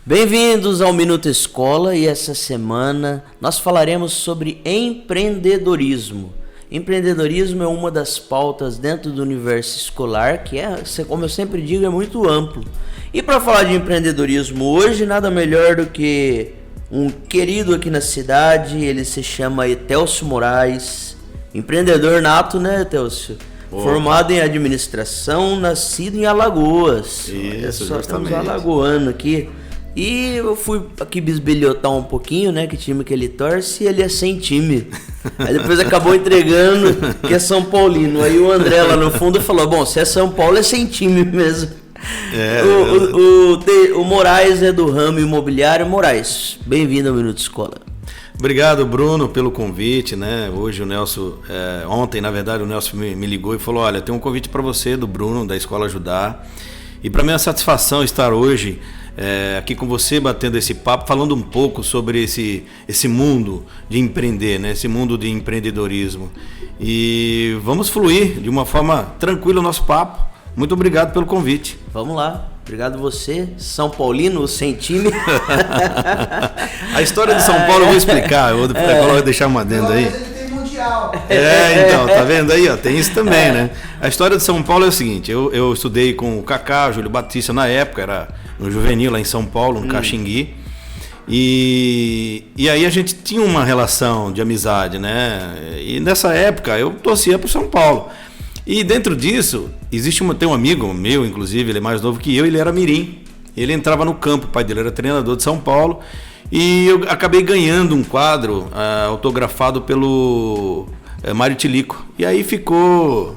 Bem-vindos ao Minuto Escola e essa semana nós falaremos sobre empreendedorismo. Empreendedorismo é uma das pautas dentro do universo escolar que como eu sempre digo, é muito amplo. E para falar de empreendedorismo hoje, nada melhor do que um querido aqui na cidade, ele se chama Etélcio Moraes, empreendedor nato, né, Etélcio? Formado em administração, nascido em Alagoas. Isso, só justamente. temos um alagoano aqui. E eu fui aqui bisbilhotar um pouquinho, né, que time que ele torce, e ele é sem time. Aí depois acabou entregando que é São Paulino. Aí o André lá no fundo falou, bom, se é São Paulo é sem time mesmo. O Moraes é do ramo imobiliário. Moraes, bem-vindo ao Minuto Escola. Obrigado, Bruno, pelo convite, né? Hoje o Nelson, ontem, na verdade, o Nelson me ligou e falou, olha, tem um convite para você do Bruno, da Escola Ajudar. E para mim é uma satisfação estar hoje aqui com você, batendo esse papo, falando um pouco sobre esse mundo de empreender, né? Esse mundo de empreendedorismo. E vamos fluir de uma forma tranquila o nosso papo. Muito obrigado pelo convite. Vamos lá. Obrigado você, São Paulino, sem time. A história de São Paulo eu vou explicar, eu vou deixar uma adenda aí. Então, tá vendo aí, ó, tem isso também, né? A história de São Paulo é o seguinte, eu estudei com o Kaká, Júlio Batista na época, era no Juvenil lá em São Paulo, no Caxingui. E aí a gente tinha uma relação de amizade, né? E nessa época eu torcia pro São Paulo. E dentro disso, tem um amigo meu, inclusive, ele é mais novo que eu, ele era mirim. Ele entrava no campo, o pai dele era treinador de São Paulo. E eu acabei ganhando um quadro autografado pelo Mário Tilico. E aí ficou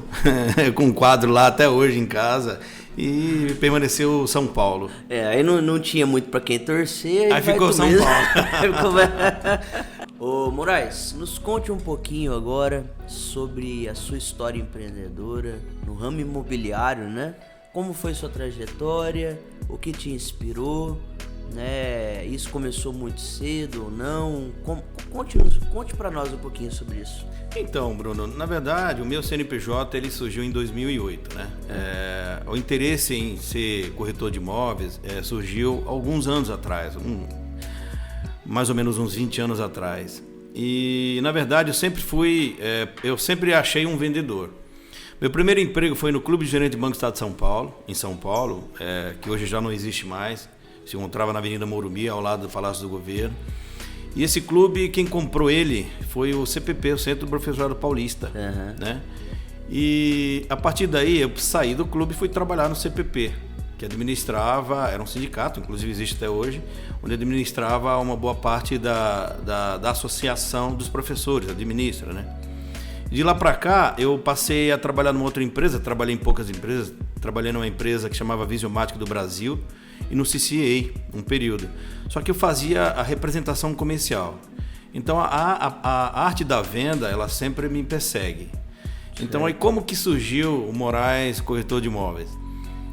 com um quadro lá até hoje em casa. E permaneceu São Paulo. Aí não tinha muito para quem torcer. Aí ficou São Paulo. Ô Moraes, nos conte um pouquinho agora sobre a sua história empreendedora no ramo imobiliário, né? Como foi sua trajetória, o que te inspirou, né? Isso começou muito cedo ou não? Conte para nós um pouquinho sobre isso. Então, Bruno, na verdade, o meu CNPJ ele surgiu em 2008, né? O interesse em ser corretor de imóveis surgiu alguns anos atrás, mais ou menos uns 20 anos atrás. E, na verdade, eu sempre achei um vendedor. Meu primeiro emprego foi no Clube de Gerente de Banco do Estado de São Paulo, em São Paulo, que hoje já não existe mais. Se encontrava na Avenida Morumbi, ao lado do Palácio do Governo. E esse clube, quem comprou ele foi o CPP, o Centro do Professorado Paulista. Né? E, a partir daí, eu saí do clube e fui trabalhar no CPP, que administrava, era um sindicato, inclusive existe até hoje, onde administrava uma boa parte da associação dos professores, administra, né? De lá para cá, eu passei a trabalhar numa outra empresa, trabalhei em poucas empresas, trabalhei numa empresa que chamava Visiomática do Brasil e no CCA, um período. Só que eu fazia a representação comercial. Então, a arte da venda, ela sempre me persegue. Então, aí como que surgiu o Moraes, corretor de imóveis?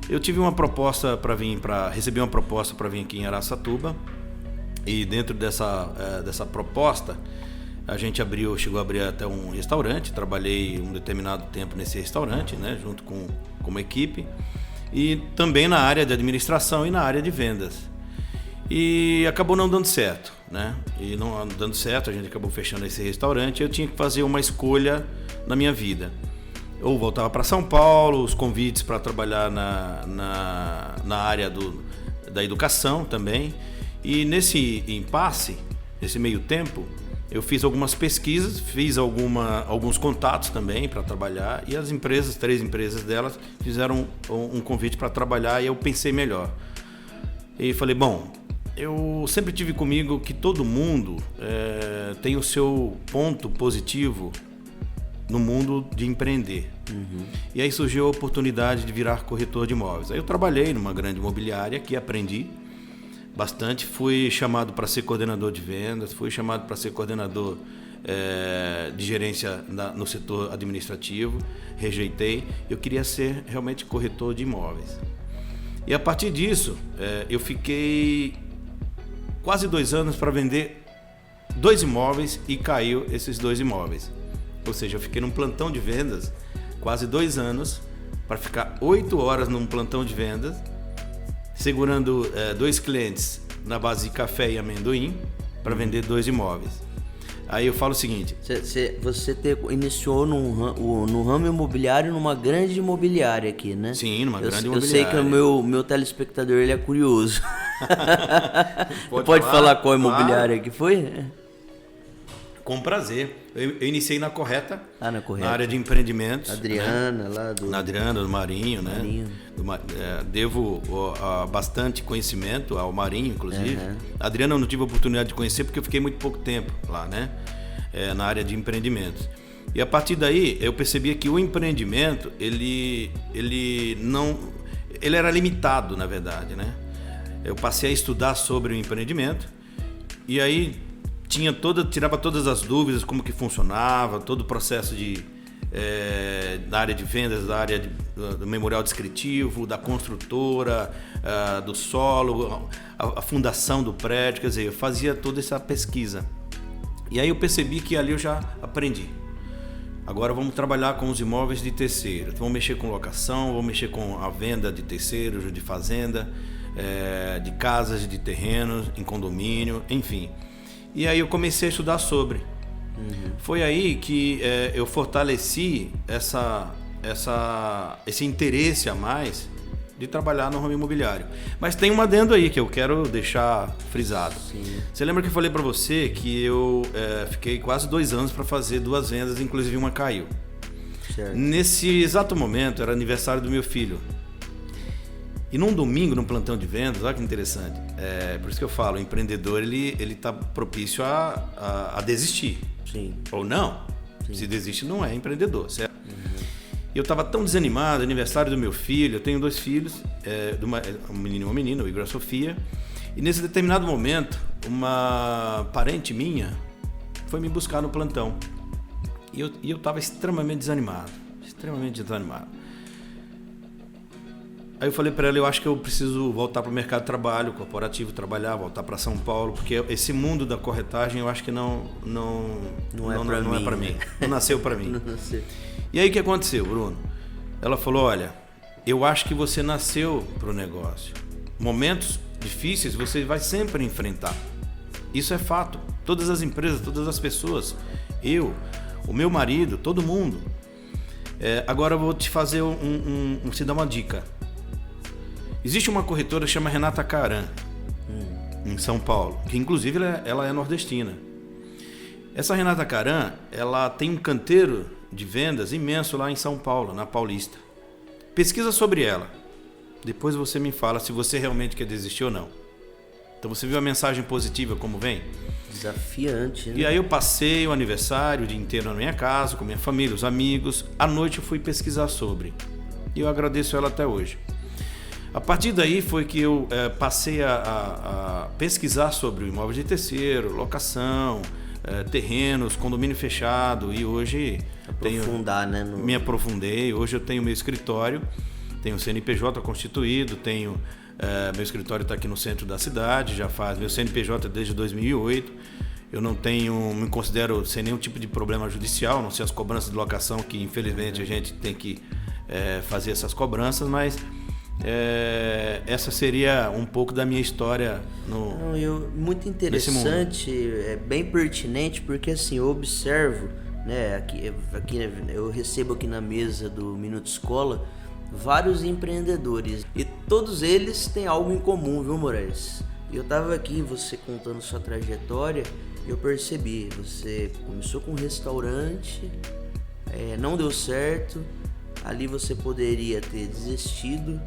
Eu tive uma proposta recebi uma proposta para vir aqui em Araçatuba e dentro dessa proposta a gente chegou a abrir até um restaurante, trabalhei um determinado tempo nesse restaurante, né, junto com uma equipe e também na área de administração e na área de vendas. E acabou não dando certo, né? E não dando certo, a gente acabou fechando esse restaurante e eu tinha que fazer uma escolha na minha vida. Ou voltava para São Paulo, os convites para trabalhar na área da educação também. E nesse impasse, nesse meio tempo, eu fiz algumas pesquisas, fiz alguns contatos também para trabalhar. E as empresas, 3 empresas delas, fizeram um convite para trabalhar e eu pensei melhor. E falei, bom, eu sempre tive comigo que todo mundo tem o seu ponto positivo no mundo de empreender. E aí surgiu a oportunidade de virar corretor de imóveis. Aí eu trabalhei numa grande imobiliária que aprendi bastante, fui chamado para ser coordenador de vendas, fui chamado para ser coordenador de gerência no setor administrativo, rejeitei. Eu queria ser realmente corretor de imóveis. E a partir disso, eu fiquei quase 2 anos para vender 2 imóveis e caiu esses 2 imóveis. Ou seja, eu fiquei num plantão de vendas quase 2 anos para ficar 8 horas num plantão de vendas, segurando 2 clientes na base de café e amendoim para vender 2 imóveis. Aí eu falo o seguinte... Você iniciou no ramo imobiliário, numa grande imobiliária aqui, né? Sim, numa grande imobiliária. Eu sei que o meu telespectador ele é curioso. Pode falar qual imobiliária que foi? Com prazer. Eu iniciei na Correta, na área de empreendimentos. Adriana, né? lá do... Na Adriana, do Marinho, né? Devo bastante conhecimento ao Marinho, inclusive. A Adriana eu não tive a oportunidade de conhecer porque eu fiquei muito pouco tempo lá, né? Na área de empreendimentos. E a partir daí eu percebia que o empreendimento, ele era limitado, na verdade, né? Eu passei a estudar sobre o empreendimento e aí tirava todas as dúvidas, como que funcionava, todo o processo da área de vendas, da área do memorial descritivo, da construtora, do solo, a fundação do prédio, quer dizer, eu fazia toda essa pesquisa. E aí eu percebi que ali eu já aprendi. Agora vamos trabalhar com os imóveis de terceiros, vamos mexer com locação, vamos mexer com a venda de terceiros, de fazenda, de casas, de terrenos, em condomínio, enfim. E aí eu comecei a estudar sobre. Foi aí que eu fortaleci esse interesse a mais de trabalhar no ramo imobiliário. Mas tem um adendo aí que eu quero deixar frisado. Sim. Você lembra que eu falei para você que eu fiquei quase 2 anos para fazer 2 vendas, inclusive uma caiu. Certo. Nesse exato momento era aniversário do meu filho. E num domingo, num plantão de vendas, olha que interessante. Por isso que eu falo, o empreendedor ele está propício a desistir. Sim. Ou não. Sim. Se desiste, não é empreendedor, certo? E eu estava tão desanimado, aniversário do meu filho, eu tenho 2 filhos, um menino e uma menina, o Igor e a Sofia. E nesse determinado momento, uma parente minha foi me buscar no plantão. E eu estava extremamente desanimado. Aí eu falei para ela, eu acho que eu preciso voltar para o mercado de trabalho, corporativo, voltar para São Paulo, porque esse mundo da corretagem eu acho que não é para mim. Não nasceu para mim. Não nasceu. E aí o que aconteceu, Bruno? Ela falou, olha, eu acho que você nasceu para o negócio. Momentos difíceis você vai sempre enfrentar. Isso é fato. Todas as empresas, todas as pessoas, eu, o meu marido, todo mundo. Agora eu vou te fazer te dar uma dica. Existe uma corretora que chama Renata Caran, em São Paulo, que inclusive ela é nordestina. Essa Renata Caran, ela tem um canteiro de vendas imenso lá em São Paulo, na Paulista. Pesquisa sobre ela. Depois você me fala se você realmente quer desistir ou não. Então você viu a mensagem positiva como vem? Desafiante, né? E aí eu passei o aniversário, o dia inteiro na minha casa, com minha família, os amigos. À noite eu fui pesquisar sobre. E eu agradeço ela até hoje. A partir daí foi que eu passei a pesquisar sobre o imóvel de terceiro, locação, terrenos, condomínio fechado, e hoje me aprofundei. Hoje eu tenho meu escritório, tenho o CNPJ constituído, meu escritório está aqui no centro da cidade, meu CNPJ desde 2008. Eu não me considero sem nenhum tipo de problema judicial, não sei as cobranças de locação, que infelizmente a gente tem que fazer essas cobranças, mas essa seria um pouco da minha história muito interessante, bem pertinente, porque assim, eu observo, né, aqui eu recebo aqui na mesa do Minuto Escola vários empreendedores e todos eles têm algo em comum, viu, Moraes? Eu estava aqui, você contando sua trajetória, eu percebi, você começou com um restaurante, não deu certo, ali você poderia ter desistido,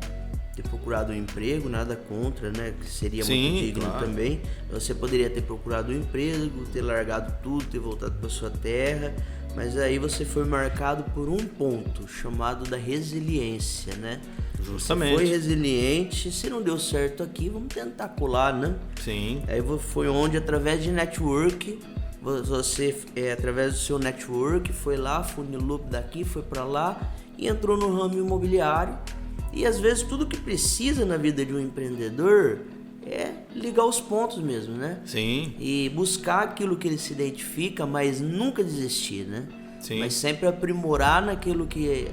ter procurado um emprego, nada contra, né? Que seria muito digno, claro. Também. Você poderia ter procurado um emprego, ter largado tudo, ter voltado para sua terra, mas aí você foi marcado por um ponto chamado da resiliência, né? Justamente. Você foi resiliente, se não deu certo aqui, vamos tentar colar, né? Sim. Aí foi onde, através de network, você, através do seu network, foi lá, funilou daqui, foi para lá e entrou no ramo imobiliário. E às vezes tudo que precisa na vida de um empreendedor é ligar os pontos mesmo, né? Sim. E buscar aquilo que ele se identifica, mas nunca desistir, né? Sim. Mas sempre aprimorar naquilo que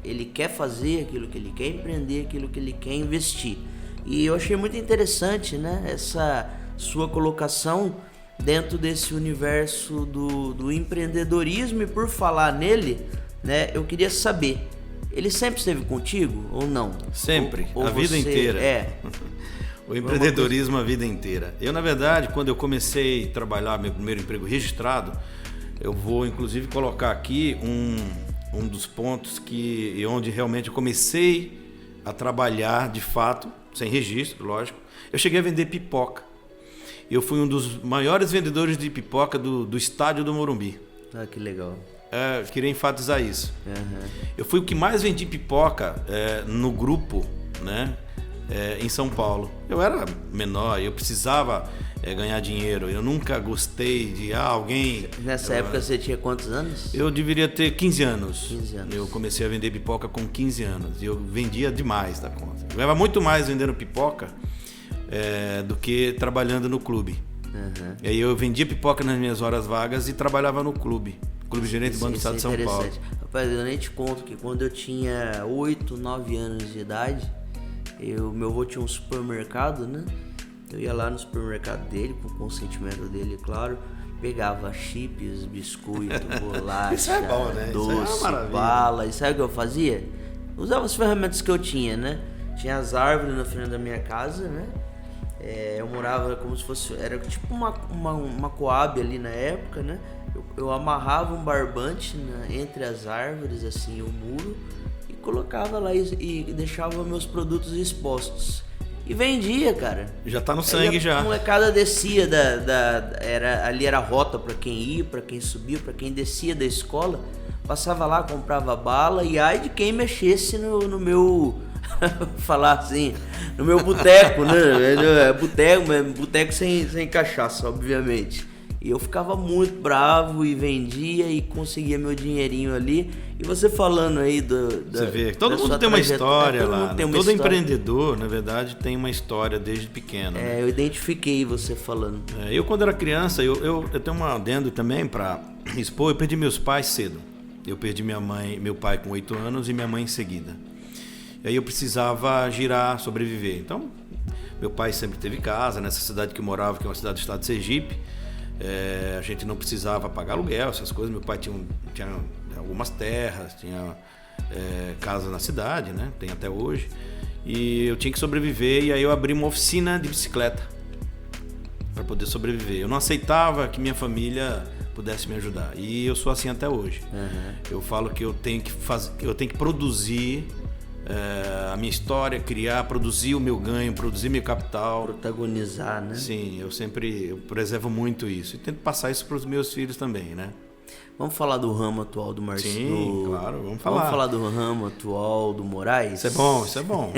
ele quer fazer, aquilo que ele quer empreender, aquilo que ele quer investir. E eu achei muito interessante, né, essa sua colocação dentro desse universo do empreendedorismo. E por falar nele, né, eu queria saber, ele sempre esteve contigo ou não? Sempre, ou a vida inteira. O empreendedorismo a vida inteira. Eu, na verdade, quando eu comecei a trabalhar meu primeiro emprego registrado, eu vou inclusive colocar aqui um dos pontos onde realmente eu comecei a trabalhar de fato, sem registro, lógico. Eu cheguei a vender pipoca. Eu fui um dos maiores vendedores de pipoca do estádio do Morumbi. Ah, que legal. Queria enfatizar isso. Uhum. Eu fui o que mais vendi pipoca no grupo, né? Em São Paulo. Eu era menor, eu precisava ganhar dinheiro. Eu nunca gostei de alguém... Nessa época você tinha quantos anos? Eu deveria ter 15 anos. 15 anos. Eu comecei a vender pipoca com 15 anos. E eu vendia demais da conta. Eu ganhava muito mais vendendo pipoca do que trabalhando no clube. Uhum. E aí eu vendia pipoca nas minhas horas vagas e trabalhava no clube. Clube Gerente do Banco do Estado de São Paulo. Rapaz, eu nem te conto que quando eu tinha 8, 9 anos de idade, meu avô tinha um supermercado, né? Eu ia lá no supermercado dele, com o consentimento dele, claro, pegava chips, biscoito, bolacha, Isso é bom, né? doce, bala. E sabe o que eu fazia? Usava as ferramentas que eu tinha, né? Tinha as árvores na frente da minha casa, né? Eu morava como se fosse... Era tipo uma coab ali na época, né? Eu amarrava um barbante entre as árvores, assim, o muro, e colocava lá e deixava meus produtos expostos. E vendia, cara. Já tá no sangue já. A molecada descia ali era a rota para quem ia, para quem subia, para quem descia da escola. Passava lá, comprava bala e ai de quem mexesse no meu... falar assim, no meu boteco, né? Boteco sem cachaça, obviamente. E eu ficava muito bravo e vendia e conseguia meu dinheirinho ali. E você falando aí você vê, todo mundo tem uma história lá. Todo empreendedor, na verdade, tem uma história desde pequeno. Eu identifiquei você falando. Eu, quando era criança, eu tenho um adendo também para expor. Eu perdi meus pais cedo. Eu perdi meu pai com 8 anos e minha mãe em seguida. E aí eu precisava girar, sobreviver. Então, meu pai sempre teve casa nessa cidade que eu morava, que é uma cidade do estado de Sergipe. A gente não precisava pagar aluguel, essas coisas. Meu pai tinha algumas terras, tinha casa na cidade, né? Tem até hoje. E eu tinha que sobreviver, e aí eu abri uma oficina de bicicleta para poder sobreviver. Eu não aceitava que minha família pudesse me ajudar. E eu sou assim até hoje. Uhum. Eu falo que eu tenho que produzir a minha história, produzir o meu ganho, produzir meu capital. Protagonizar, né? Sim, eu preservo muito isso. E tento passar isso para os meus filhos também, né? Vamos falar do ramo atual do Marcinho? Sim, claro, vamos falar. Vamos falar do ramo atual do Moraes? Isso é bom, isso é bom.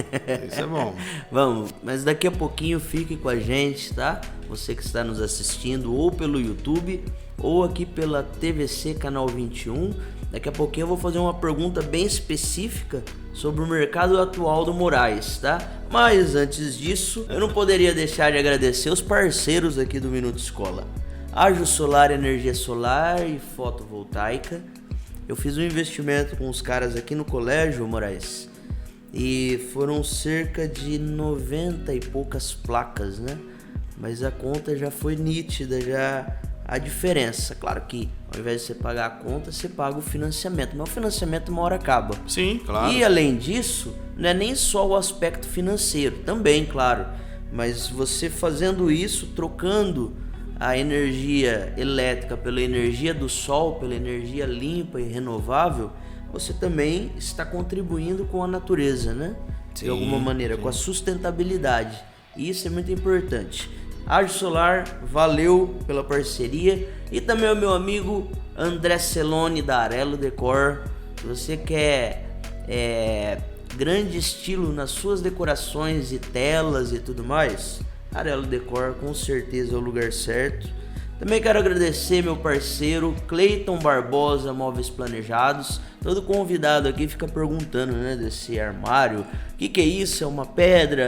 Isso é bom. Vamos, mas daqui a pouquinho fique com a gente, tá? Você que está nos assistindo ou pelo YouTube ou aqui pela TVC Canal 21. Daqui a pouquinho eu vou fazer uma pergunta bem específica sobre o mercado atual do Moraes, tá? Mas antes disso, eu não poderia deixar de agradecer os parceiros aqui do Minuto Escola. Ágio Solar, energia solar e fotovoltaica. Eu fiz um investimento com os caras aqui no colégio, Moraes, e foram cerca de 90 e poucas placas, né? Mas a conta já foi nítida, já a diferença. Claro que ao invés de você pagar a conta, você paga o financiamento, mas o financiamento uma hora acaba. Sim, claro. E além disso, não é nem só o aspecto financeiro, também, claro, mas você fazendo isso, trocando a energia elétrica pela energia do sol, pela energia limpa e renovável, você também está contribuindo com a natureza, né? Sim, de alguma maneira, com a sustentabilidade. E isso é muito importante. Ágio Solar, valeu pela parceria. E também o meu amigo André Celone da Arelo Decor. Se você quer grande estilo nas suas decorações e telas e tudo mais, Arelo Decor com certeza é o lugar certo. Também quero agradecer meu parceiro Cleiton Barbosa, Móveis Planejados. Todo convidado aqui fica perguntando, né, desse armário. O que é isso? É uma pedra?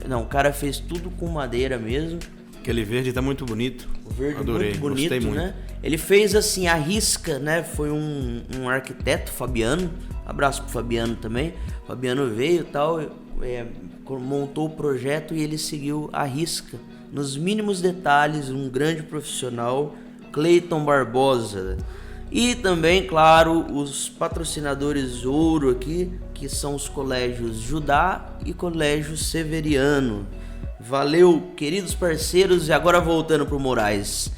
Não, o cara fez tudo com madeira mesmo. Aquele verde tá muito bonito. O verde adorei, muito bonito, gostei muito. Né? Ele fez assim, a risca, né? Foi um arquiteto, Fabiano, Abraço pro Fabiano também. O Fabiano veio e tal, montou o projeto e ele seguiu à risca, nos mínimos detalhes, um grande profissional, Cleiton Barbosa. E também, claro, os patrocinadores ouro aqui, que são os colégios Judá e Colégio Severiano. Valeu, queridos parceiros. E agora voltando pro Moraes.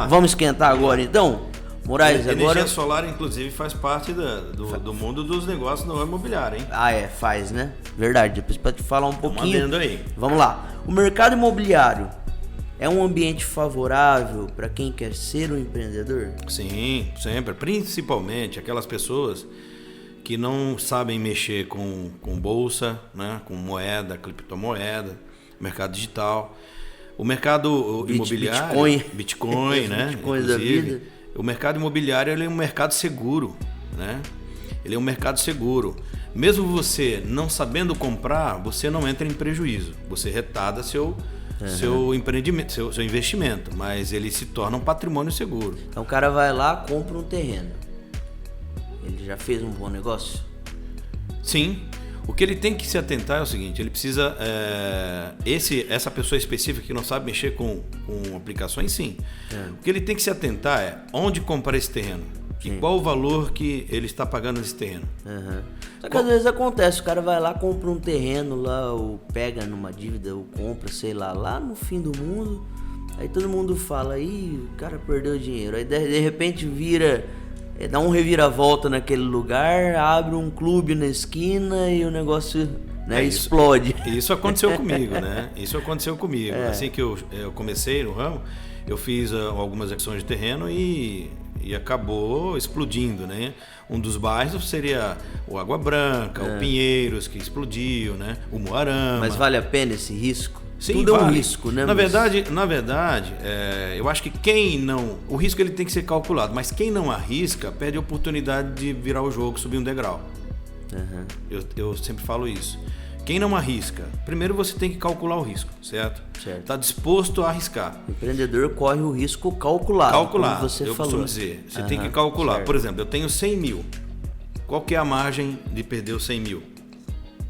Vamos esquentar agora então? Moraes, agora... Energia solar, inclusive, faz parte do mundo dos negócios no imobiliário, hein? Ah, faz, né? Verdade, depois pra te falar um pouquinho. Adendo aí. Vamos lá. O mercado imobiliário é um ambiente favorável para quem quer ser um empreendedor? Sim, sempre. Principalmente aquelas pessoas que não sabem mexer com bolsa, né? Com moeda, criptomoeda, mercado digital. O mercado imobiliário... Bitcoin, né? Bitcoin da vida. O mercado imobiliário ele é um mercado seguro, né? Ele é um mercado seguro. Mesmo você não sabendo comprar, você não entra em prejuízo. Você retarda seu empreendimento, seu investimento, mas ele se torna um patrimônio seguro. Então o cara vai lá, compra um terreno. Ele já fez um bom negócio? Sim. O que ele tem que se atentar é o seguinte, ele precisa... essa pessoa específica que não sabe mexer com aplicações, sim. O que ele tem que se atentar é onde comprar esse terreno. E qual o valor que ele está pagando nesse terreno. Só que às vezes acontece, o cara vai lá, compra um terreno lá, ou pega numa dívida, ou compra, sei lá no fim do mundo. Aí todo mundo fala, o cara perdeu dinheiro. Aí de repente dá um reviravolta naquele lugar, abre um clube na esquina e o negócio explode. Isso aconteceu comigo, né? Isso aconteceu comigo. Assim que eu comecei no ramo, eu fiz algumas ações de terreno e acabou explodindo, né? Um dos bairros seria o Água Branca, o Pinheiros, que explodiu, né? O Moarama. Mas vale a pena esse risco? Sim, tudo vale. É um risco, né? Na verdade, eu acho que o risco ele tem que ser calculado, mas quem não arrisca perde a oportunidade de virar o jogo, subir um degrau. Eu sempre falo isso. Quem não arrisca, primeiro você tem que calcular o risco, certo? Está disposto a arriscar. O empreendedor corre o risco calculado. Calcular, como você falou. Costumo dizer. Você tem que calcular. Certo. Por exemplo, eu tenho 100 mil. Qual que é a margem de perder os 100 mil?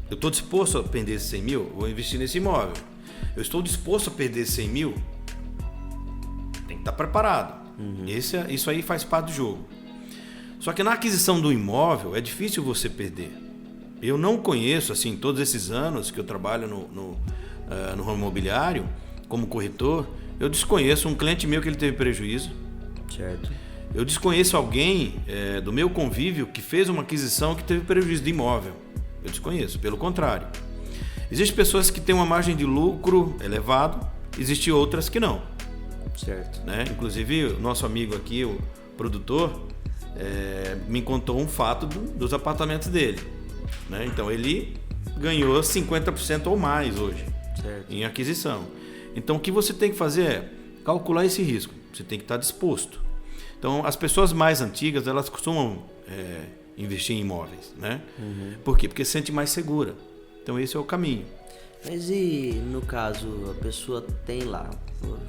Eu estou disposto a perder esses 100 mil? Vou investir nesse imóvel. Eu estou disposto a perder 100 mil? Tem que estar preparado. Isso aí faz parte do jogo. Só que na aquisição do imóvel é difícil você perder. Eu não conheço, assim, todos esses anos que eu trabalho no ramo imobiliário, como corretor, eu desconheço um cliente meu que ele teve prejuízo. Certo. Eu desconheço alguém do meu convívio que fez uma aquisição que teve prejuízo de imóvel. Eu desconheço, pelo contrário. Existem pessoas que têm uma margem de lucro elevado, existem outras que não. Certo. Né? Inclusive, o nosso amigo aqui, o produtor, me contou um fato dos apartamentos dele. Né? Então, ele ganhou 50% ou mais hoje em aquisição. Então, o que você tem que fazer é calcular esse risco. Você tem que estar disposto. Então, as pessoas mais antigas, elas costumam investir em imóveis. Né? Por quê? Porque se sente mais segura. Então esse é o caminho. Mas e no caso, a pessoa tem lá,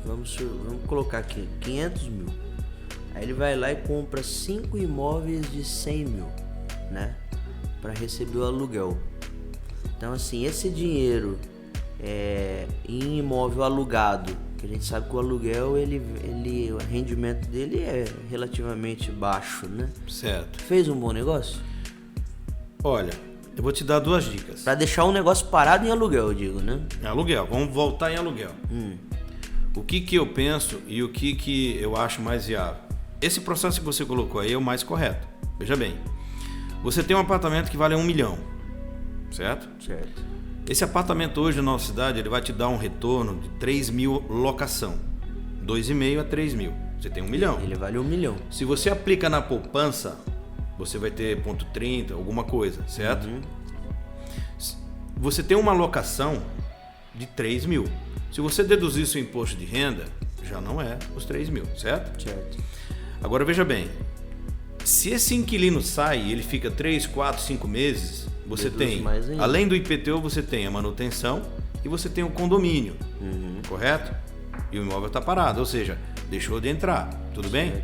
vamos colocar aqui, 500 mil. Aí ele vai lá e compra 5 imóveis de 100 mil, né? Para receber o aluguel. Então assim, esse dinheiro em imóvel alugado, que a gente sabe que o aluguel, o rendimento dele é relativamente baixo, né? Certo. Fez um bom negócio? Olha, eu vou te dar 2 dicas. Para deixar um negócio parado em aluguel, eu digo, né? Aluguel, vamos voltar em aluguel. O que eu penso e o que eu acho mais viável? Esse processo que você colocou aí é o mais correto. Veja bem, você tem um apartamento que vale 1 milhão, certo? Certo. Esse apartamento hoje na nossa cidade, ele vai te dar um retorno de 3 mil locação. 2,5 a 3 mil. Você tem 1 milhão. Ele vale 1 milhão. Se você aplica na poupança, você vai ter 0,30, alguma coisa, certo? Você tem uma locação de 3 mil. Se você deduzir seu imposto de renda, já não é os 3 mil, certo? Certo. Agora veja bem, se esse inquilino sai e ele fica 3, 4, 5 meses, você tem, além do IPTU, você tem a manutenção e você tem o condomínio, correto? E o imóvel está parado, ou seja, deixou de entrar, tudo bem?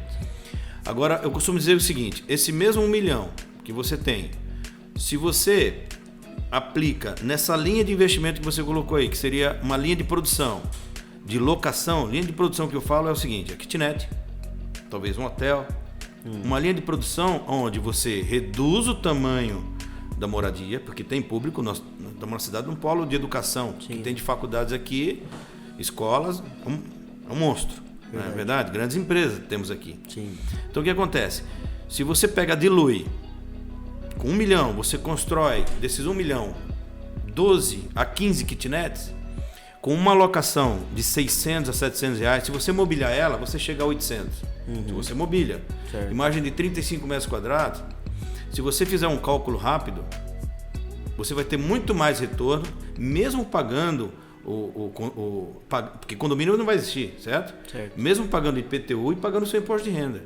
Agora, eu costumo dizer o seguinte, esse mesmo 1 milhão que você tem, Se você aplica nessa linha de investimento que você colocou aí, que seria uma linha de produção, de locação, linha de produção que eu falo é o seguinte, a kitnet, talvez um hotel, uma linha de produção onde você reduz o tamanho da moradia, porque tem público, nós estamos na cidade de um polo de educação, que tem de faculdades aqui, escolas, é um monstro, não é verdade? Grandes empresas temos aqui. Sim. Então o que acontece? Se você dilui, com 1 milhão, você constrói desses 1 milhão, 12 a 15 kitnets, com uma locação de 600 a 700 reais, se você mobiliar ela, você chega a 800. Se você mobília. Certo. Imagem de 35 metros quadrados, se você fizer um cálculo rápido, você vai ter muito mais retorno, mesmo pagando porque condomínio não vai existir, certo? Mesmo pagando IPTU e pagando seu imposto de renda.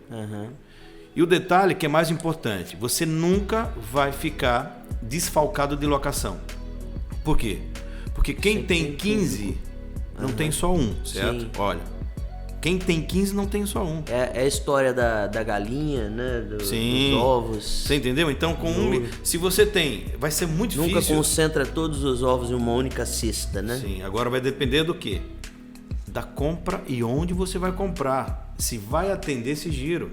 E o detalhe que é mais importante, você nunca vai ficar desfalcado de locação. Por quê? Porque quem tem 15 não tem só um, certo? Sim. Olha, quem tem 15 não tem só um. É a história da galinha, né? Dos ovos. Você entendeu? Então, se você tem, vai ser muito difícil. Nunca concentra todos os ovos em uma única cesta, né? Sim, agora vai depender do quê? Da compra e onde você vai comprar. Se vai atender esse giro.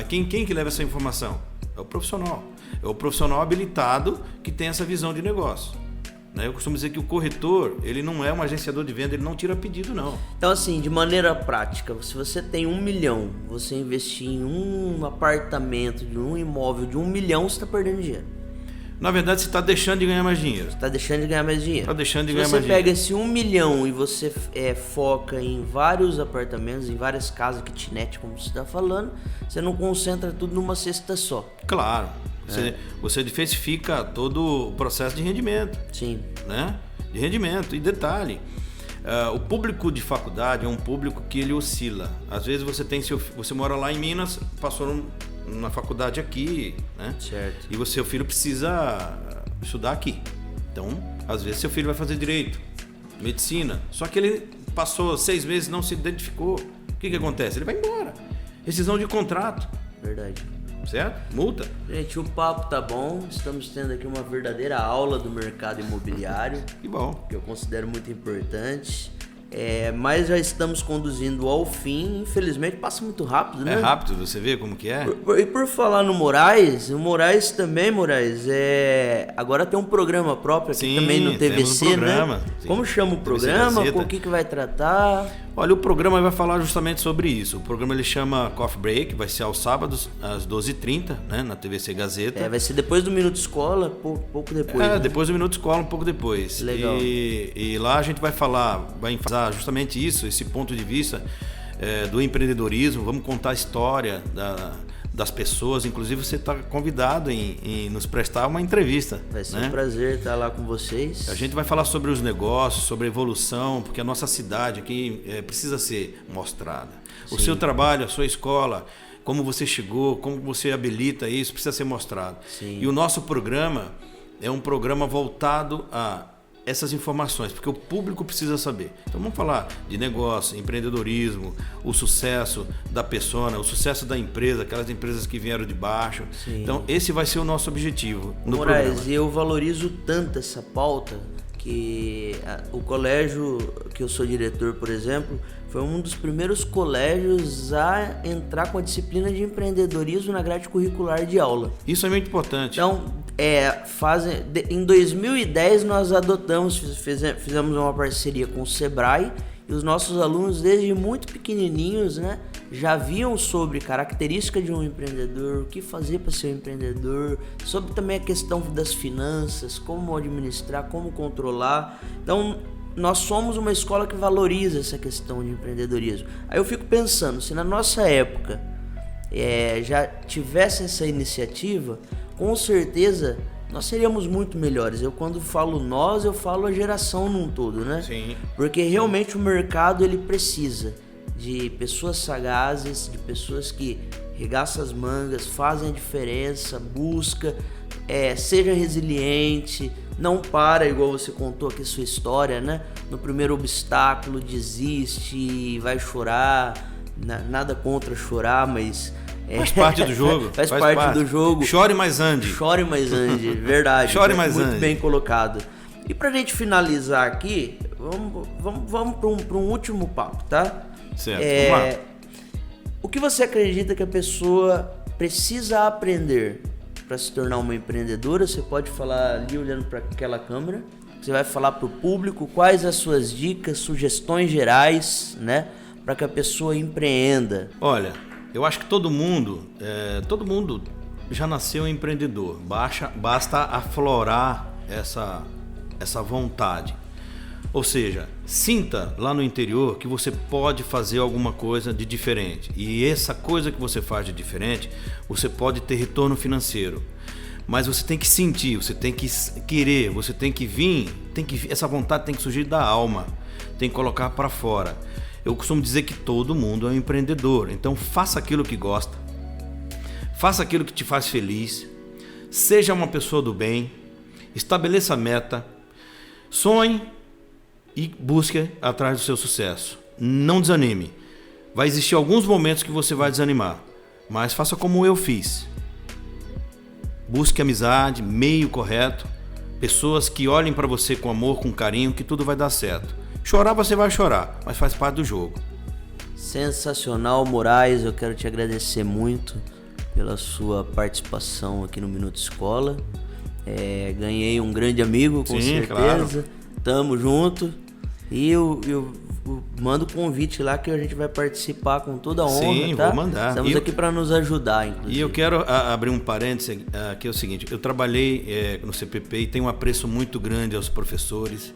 Quem que leva essa informação? É o profissional. É o profissional habilitado que tem essa visão de negócio. Eu costumo dizer que o corretor, ele não é um agenciador de venda, ele não tira pedido, não. Então, assim, de maneira prática, se você tem 1 milhão, você investir em um apartamento, de um imóvel de 1 milhão, você está perdendo dinheiro. Na verdade, você está deixando de ganhar mais dinheiro. Você está deixando de ganhar mais dinheiro. Está deixando de ganhar mais dinheiro. Se você pega esse 1 milhão e você foca em vários apartamentos, em várias casas, kitnet, como você está falando, você não concentra tudo numa cesta só. Claro. Você diversifica todo o processo de rendimento. Sim. Né? De rendimento. E detalhe, o público de faculdade é um público que ele oscila. Às vezes você mora lá em Minas, passou na faculdade aqui, né? Certo. E seu filho precisa estudar aqui. Então, às vezes seu filho vai fazer direito, medicina. Só que ele passou 6 meses e não se identificou. O que acontece? Ele vai embora. Rescisão de contrato. Verdade. Certo? Multa. Gente, o papo tá bom. Estamos tendo aqui uma verdadeira aula do mercado imobiliário. Que bom. Que eu considero muito importante. Mas já estamos conduzindo ao fim. Infelizmente passa muito rápido, né? É rápido, você vê como que é. E por falar no Moraes, o Moraes também, agora tem um programa próprio aqui. Sim, também no TVC, programa, né? Sim. Como chama o programa? Com o que vai tratar? Olha, o programa vai falar justamente sobre isso. O programa ele chama Coffee Break, vai ser aos sábados às 12h30, né, na TVC Gazeta. Vai ser depois do Minuto Escola, pouco depois. Né? Depois do Minuto Escola, um pouco depois. Legal. E lá a gente vai enfatizar justamente isso, esse ponto de vista do empreendedorismo. Vamos contar a história das pessoas. Inclusive você está convidado em nos prestar uma entrevista. Vai ser um prazer estar lá com vocês. A gente vai falar sobre os negócios, sobre a evolução, porque a nossa cidade aqui precisa ser mostrada. Sim. O seu trabalho, a sua escola, como você chegou, como você habilita isso, precisa ser mostrado. Sim. E o nosso programa é um programa voltado a essas informações, porque o público precisa saber. Então vamos falar de negócio, empreendedorismo, o sucesso da persona, o sucesso da empresa, aquelas empresas que vieram de baixo. Sim. Então esse vai ser o nosso objetivo no Moraes, programa. eu valorizo tanto essa pauta que o colégio que eu sou diretor, por exemplo, foi um dos primeiros colégios a entrar com a disciplina de empreendedorismo na grade curricular de aula. Isso é muito importante. Então, em 2010 nós fizemos uma parceria com o Sebrae e os nossos alunos desde muito pequenininhos, né, já viam sobre características de um empreendedor, o que fazer para ser um empreendedor, sobre também a questão das finanças, como administrar, como controlar. Então, nós somos uma escola que valoriza essa questão de empreendedorismo. Aí eu fico pensando, se na nossa época já tivesse essa iniciativa, com certeza nós seríamos muito melhores. Eu quando falo nós, eu falo a geração num todo, né? Sim. Porque realmente o mercado ele precisa de pessoas sagazes, de pessoas que regaçam as mangas, fazem a diferença, busca, seja resiliente, não para, igual você contou aqui a sua história, né? No primeiro obstáculo desiste, vai chorar, nada contra chorar, mas Faz parte do jogo. Faz parte do jogo. Chore, mas ande. Chore, mas ande. Verdade. Chore, mas ande. Muito bem colocado. E pra gente finalizar aqui, vamos para um último papo, tá? Certo, vamos lá. O que você acredita que a pessoa precisa aprender para se tornar uma empreendedora? Você pode falar ali olhando para aquela câmera. Você vai falar para o público quais as suas dicas, sugestões gerais, né, para que a pessoa empreenda. Olha, eu acho que todo mundo já nasceu empreendedor. Basta aflorar essa vontade. Ou seja, sinta lá no interior que você pode fazer alguma coisa de diferente. E essa coisa que você faz de diferente, você pode ter retorno financeiro. Mas você tem que sentir, você tem que querer, você tem que vir, essa vontade tem que surgir da alma, tem que colocar para fora. Eu costumo dizer que todo mundo é um empreendedor, então faça aquilo que gosta, faça aquilo que te faz feliz, seja uma pessoa do bem, estabeleça meta, sonhe e busque atrás do seu sucesso. Não desanime. Vai existir alguns momentos que você vai desanimar, mas faça como eu fiz. Busque amizade, meio correto, pessoas que olhem para você com amor, com carinho, que tudo vai dar certo. Chorar você vai chorar, mas faz parte do jogo. Sensacional, Moraes. Eu quero te agradecer muito pela sua participação aqui no Minuto Escola. Ganhei um grande amigo, com certeza. Claro. Tamo junto. E eu mando o convite lá que a gente vai participar com toda a honra. Sim, tá? vou mandar. Estamos aqui para nos ajudar, inclusive. E eu quero abrir um parênteses, que é o seguinte: eu trabalhei no CPP e tenho um apreço muito grande aos professores,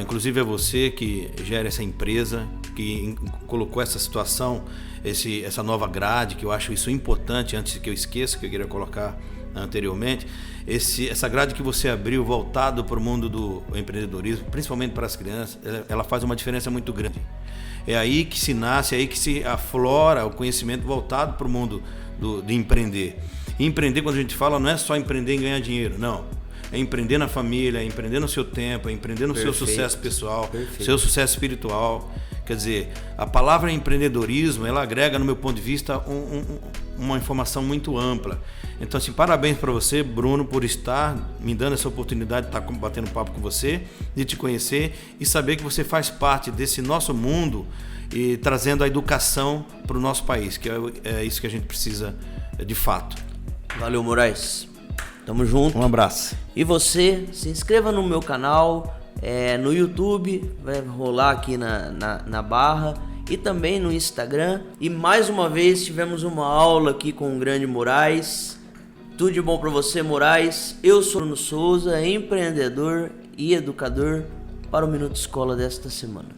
inclusive a você que gera essa empresa, que colocou essa situação, essa nova grade, que eu acho isso importante, antes que eu esqueça, que eu queria colocar anteriormente, essa grade que você abriu voltado para o mundo do empreendedorismo, principalmente para as crianças, ela faz uma diferença muito grande. É aí que se nasce, é aí que se aflora o conhecimento voltado para o mundo de empreender. E empreender, quando a gente fala, não é só empreender e ganhar dinheiro, não. É empreender na família, é empreender no seu tempo, é empreender no seu sucesso pessoal, seu sucesso espiritual. Quer dizer, a palavra empreendedorismo, ela agrega, no meu ponto de vista, uma informação muito ampla. Então, assim, parabéns para você, Bruno, por estar me dando essa oportunidade de estar batendo papo com você, de te conhecer e saber que você faz parte desse nosso mundo e trazendo a educação para o nosso país, que é isso que a gente precisa de fato. Valeu, Moraes. Tamo junto. Um abraço. E você, se inscreva no meu canal, no YouTube, vai rolar aqui na barra, e também no Instagram. E mais uma vez tivemos uma aula aqui com o grande Moraes. Tudo de bom para você, Moraes. Eu sou Bruno Souza, empreendedor e educador, para o Minuto Escola desta semana.